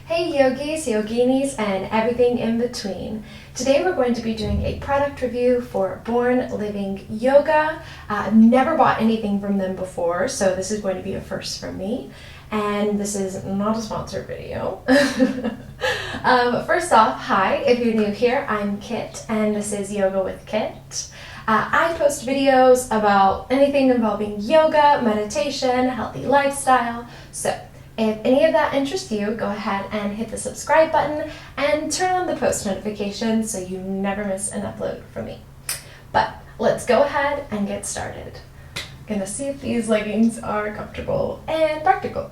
Hey yogis, yoginis, and everything in between. Today we're going to be doing a product review for Born Living Yoga. I've never bought anything from them before, so this is going to be a first for me. And this is not a sponsored video. First off, hi, if you're new here, I'm Kit, and this is Yoga with Kit. I post videos about anything involving yoga, meditation, healthy lifestyle, so if any of that interests you, go ahead and hit the subscribe button and turn on the post notifications so you never miss an upload from me. But let's go ahead and get started. Gonna see if these leggings are comfortable and practical.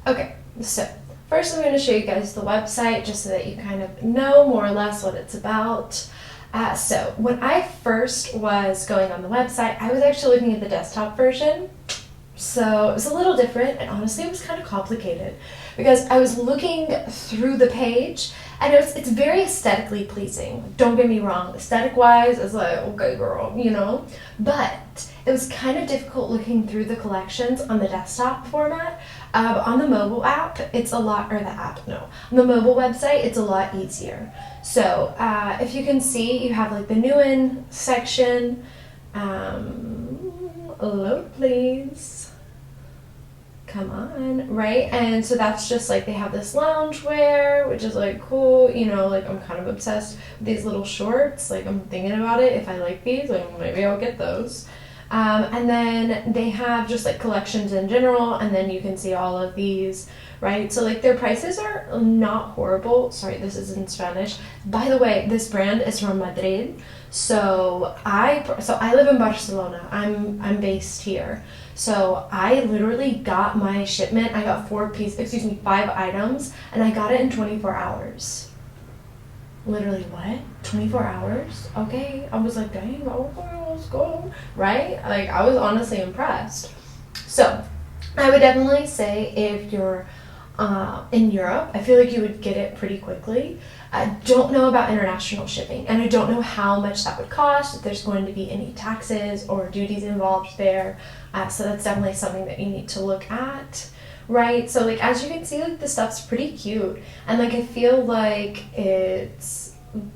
Okay, so first I'm going to show you guys the website just so that you kind of know more or less what it's about. So when I first was going on the website, I was actually looking at the desktop version. So it was a little different, and honestly it was kind of complicated because I was looking through the page and it's very aesthetically pleasing. Don't get me wrong, aesthetic wise it's like, okay girl, you know, but it was kind of difficult looking through the collections on the desktop format. On the mobile app, it's a lot, or the app, no. On the mobile website, it's a lot easier. So, if you can see, you have like the new in section. Load please. Come on, right? And so that's just like, they have this loungewear, which is like cool, you know, like I'm kind of obsessed with these little shorts. Like I'm thinking about it, if I like these, like maybe I'll get those. And then they have just like collections in general, and then you can see all of these, right? So like their prices are not horrible. Sorry, this is in Spanish. By the way, this brand is from Madrid. So I live in Barcelona. I'm based here. So I literally got my shipment. I got 5 items, and I got it in 24 hours. Literally, what? 24 hours? Okay. I was like, dang, okay, let's go. Right? Like, I was honestly impressed. So, I would definitely say if you're in Europe, I feel like you would get it pretty quickly. I don't know about international shipping, and I don't know how much that would cost, if there's going to be any taxes or duties involved there. So that's definitely something that you need to look at. Right, so like as you can see, like the stuff's pretty cute, and like I feel like it's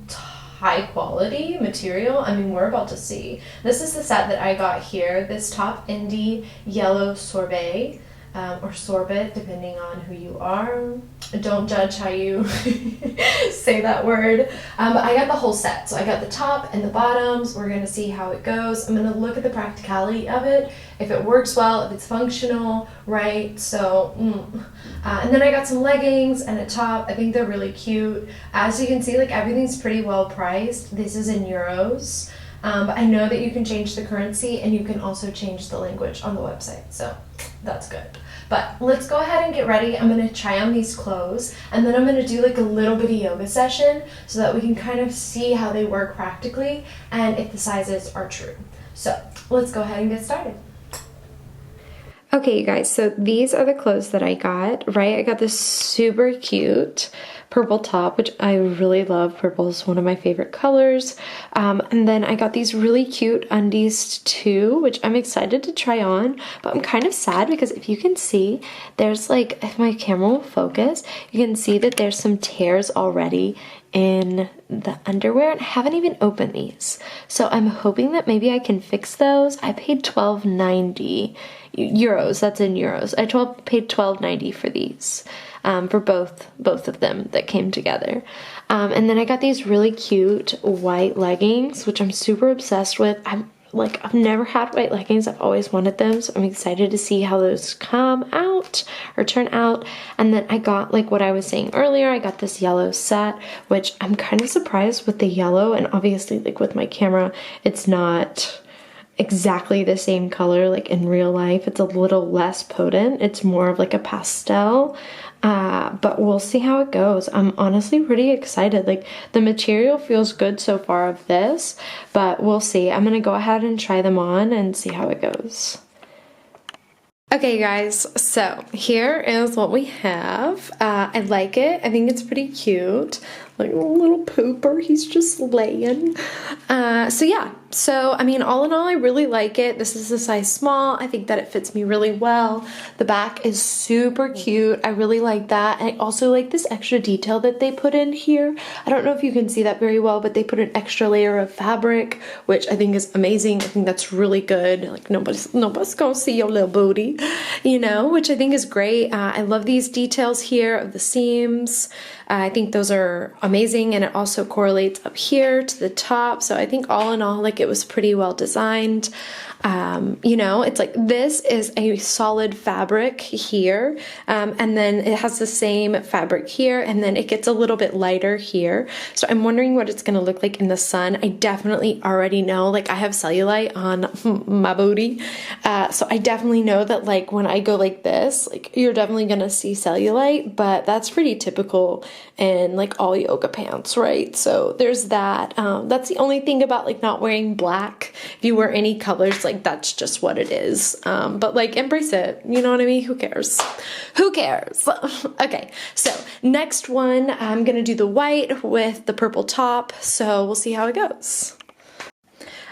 high quality material. I mean, we're about to see. This is the set that I got here, this top indie yellow sorbet, or sorbet depending on who you are. Don't judge how you say that word. But I got the whole set. So I got the top and the bottoms. We're going to see how it goes. I'm going to look at the practicality of it, if it works well, if it's functional, right? So, and then I got some leggings and a top. I think they're really cute. As you can see, like everything's pretty well priced. This is in euros. But I know that you can change the currency, and you can also change the language on the website. So that's good. But let's go ahead and get ready. I'm going to try on these clothes, and then I'm going to do like a little bit of yoga session so that we can kind of see how they work practically and if the sizes are true. So let's go ahead and get started. Okay, you guys, so these are the clothes that I got, right? I got this super cute purple top, which I really love. Purple is one of my favorite colors. And then I got these really cute undies too, which I'm excited to try on, but I'm kind of sad because if you can see, there's like, if my camera will focus, you can see that there's some tears already in the underwear, and I haven't even opened these. So I'm hoping that maybe I can fix those. I paid $12.90 euros. That's in euros. I paid $12.90 for these, for both of them that came together. And then I got these really cute white leggings, which I'm super obsessed with. I've never had white leggings. I've always wanted them, so I'm excited to see how those come out or turn out. And then I got, like what I was saying earlier, I got this yellow set, which I'm kind of surprised with the yellow, and obviously like with my camera, it's not exactly the same color like in real life. It's a little less potent. It's more of like a pastel. But we'll see how it goes. I'm honestly pretty excited. Like the material feels good so far of this, but we'll see. I'm gonna go ahead and try them on and see how it goes. Okay guys, so here is what we have. I like it. I think it's pretty cute. Like a little pooper, he's just laying. So yeah, So, I mean, all in all, I really like it. This is a size small. I think that it fits me really well. The back is super cute. I really like that. And I also like this extra detail that they put in here. I don't know if you can see that very well, but they put an extra layer of fabric, which I think is amazing. I think that's really good. Like nobody's gonna see your little booty, you know, which I think is great. I love these details here of the seams. I think those are amazing, and it also correlates up here to the top. So I think all in all, like, it was pretty well designed. You know, it's like this is a solid fabric here, and then it has the same fabric here, and then it gets a little bit lighter here. So I'm wondering what it's going to look like in the sun. I definitely already know, like, I have cellulite on my booty, so I definitely know that, like, when I go like this, like, you're definitely going to see cellulite, but that's pretty typical in, like, all yoga pants, right? So there's that. That's the only thing about, like, not wearing black. If you wear any colors, like, that's just what it is. But, like, embrace it. You know what I mean? Who cares? Who cares? Okay, so next one, I'm gonna do the white with the purple top. So we'll see how it goes.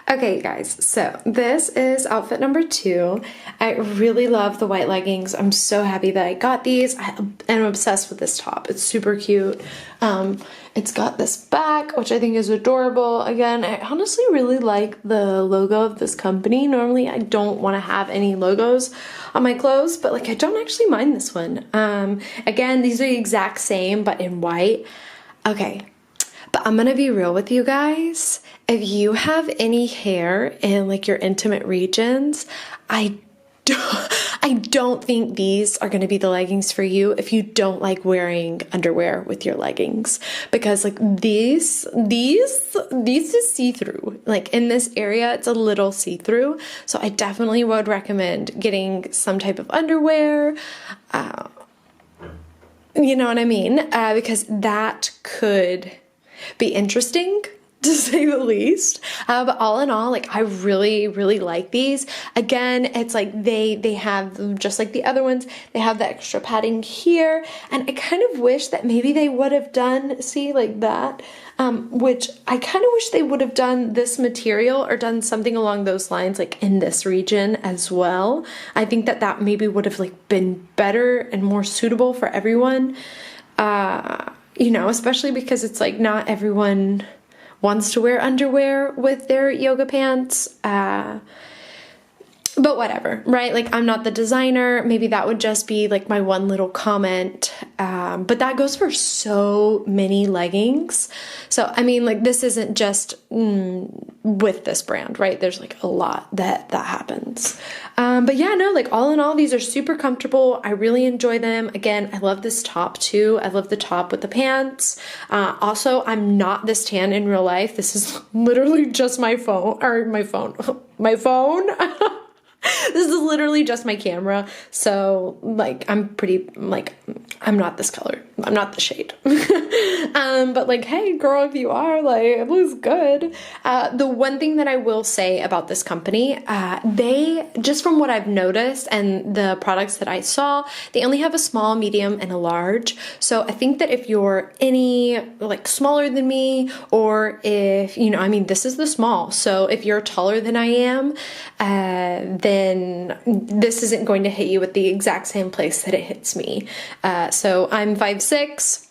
Okay guys, so this is outfit number 2. I really love the white leggings. I'm so happy that I got these. I'm obsessed with this top. It's super cute. It's got this back, which I think is adorable. Again, I honestly really like the logo of this company. Normally I don't want to have any logos on my clothes, but like I don't actually mind this one. Again, these are the exact same, but in white. Okay, but I'm gonna be real with you guys. If you have any hair in like your intimate regions, I don't think these are going to be the leggings for you if you don't like wearing underwear with your leggings, because like these is see-through. Like in this area, it's a little see-through. So I definitely would recommend getting some type of underwear. You know what I mean? Because that could be interesting, to say the least. But all in all, like I really like these. Again, it's like they have, just like the other ones, they have the extra padding here, and I kind of wish that maybe they would have done, see, like that, which I kind of wish they would have done this material or done something along those lines, like in this region as well. I think that that maybe would have like been better and more suitable for everyone. You know, especially because it's like not everyone wants to wear underwear with their yoga pants, but whatever, right? Like I'm not the designer. Maybe that would just be like my one little comment, but that goes for so many leggings. So I mean, like this isn't just with this brand, right? There's like a lot that happens. But yeah, no, like all in all, these are super comfortable. I really enjoy them. Again, I love this top too. I love the top with the pants. Also, I'm not this tan in real life. This is literally just my phone, my phone. This is literally just my camera. So like, I'm pretty, like, I'm not this color. I'm not the shade. But like, hey girl, if you are, like, it looks good. The one thing that I will say about this company, they, just from what I've noticed and the products that I saw, they only have a small, medium, and a large. So I think that if you're any like smaller than me, or if, you know, I mean, this is the small. So if you're taller than I am, then this isn't going to hit you at the exact same place that it hits me. So I'm 5'6".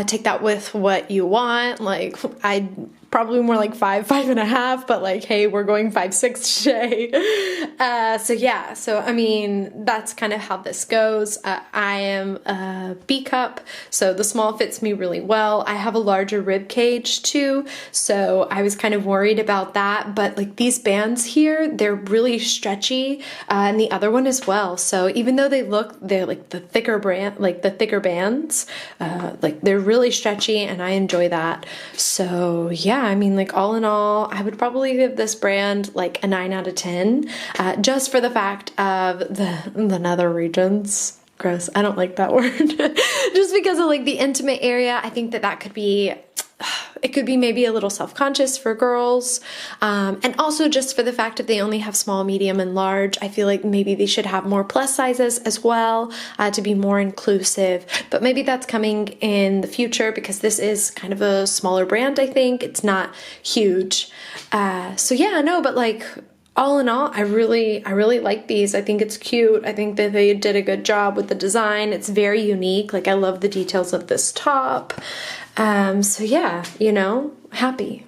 Take that with what you want. Like I probably more like 5'5.5", but like, hey, we're going 5'6" today. So yeah, so I mean, that's kind of how this goes. I am a B cup, so the small fits me really well. I have a larger rib cage too, so I was kind of worried about that, but like these bands here, they're really stretchy, and the other one as well. So even though they're like the thicker brand, like the thicker bands, like they're really stretchy, and I enjoy that. So yeah, I mean, like all in all, I would probably give this brand like a 9 out of 10, just for the fact of the nether regions. Gross. I don't like that word. Just because of like the intimate area, I think that could be, it could be maybe a little self-conscious for girls. And also just for the fact that they only have small, medium, and large, I feel like maybe they should have more plus sizes as well to be more inclusive. But maybe that's coming in the future because this is kind of a smaller brand, I think. It's not huge. So yeah, no, but like all in all, I really like these. I think it's cute. I think that they did a good job with the design. It's very unique. Like I love the details of this top. So yeah, you know, happy.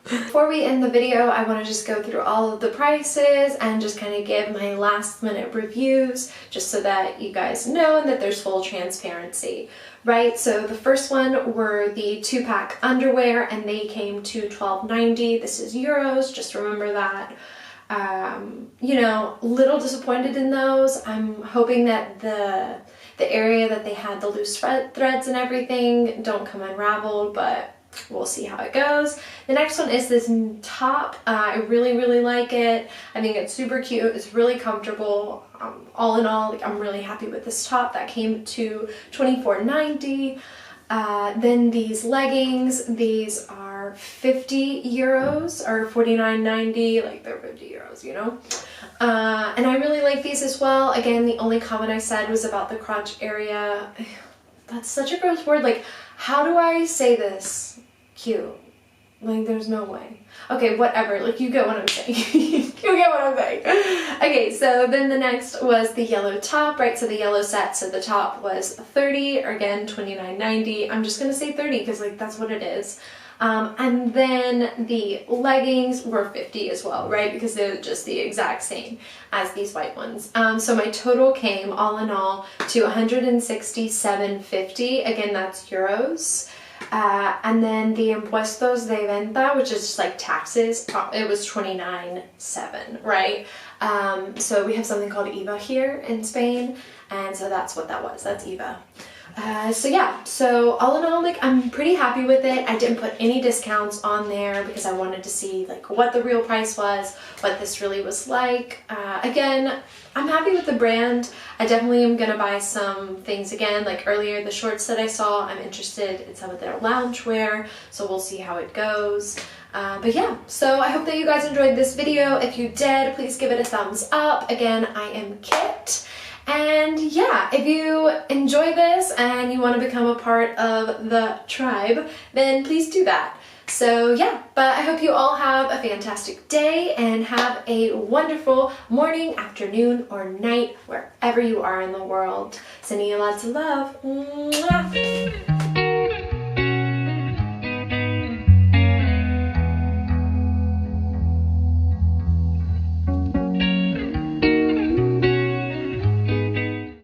Before we end the video, I want to just go through all of the prices and just kind of give my last minute reviews just so that you guys know and that there's full transparency. Right, so the first one were the 2-pack underwear and they came to $12.90. This is euros, just remember that. You know, little disappointed in those. I'm hoping that the area that they had the loose threads and everything don't come unraveled, but we'll see how it goes. The next one is this top. I really like it. I think it's super cute. It's really comfortable. All in all, like, I'm really happy with this top. That came to $24.90. Then these leggings, these are 50 euros or $49.90, like they're 50 euros, you know? And I really like these as well. Again, the only comment I said was about the crotch area. That's such a gross word. Like, how do I say this cute? Like, there's no way. Okay, whatever. Like, you get what I'm saying. You get what I'm saying. Okay, so then the next was the yellow top, right? So the yellow set, so the top was 30, or again, $29.90. I'm just gonna say 30 because, like, that's what it is. And then the leggings were 50 as well, right? Because they're just the exact same as these white ones. So my total came, all in all, to 167.50. Again, that's euros. And then the impuestos de venta, which is just like taxes, it was 29.7, right? So we have something called IVA here in Spain, and so that's what that was. That's IVA. So yeah, so all in all, like, I'm pretty happy with it. I didn't put any discounts on there because I wanted to see like what the real price was, what this really was like. Again, I'm happy with the brand. I definitely am gonna buy some things again, like earlier, the shorts that I saw. I'm interested in some of their loungewear, so we'll see how it goes. But yeah, so I hope that you guys enjoyed this video. If you did, please give it a thumbs up. Again, I am Kit. And yeah, if you enjoy this and you want to become a part of the tribe, then please do that. So yeah, but I hope you all have a fantastic day and have a wonderful morning, afternoon, or night, wherever you are in the world. Sending you lots of love. Mwah.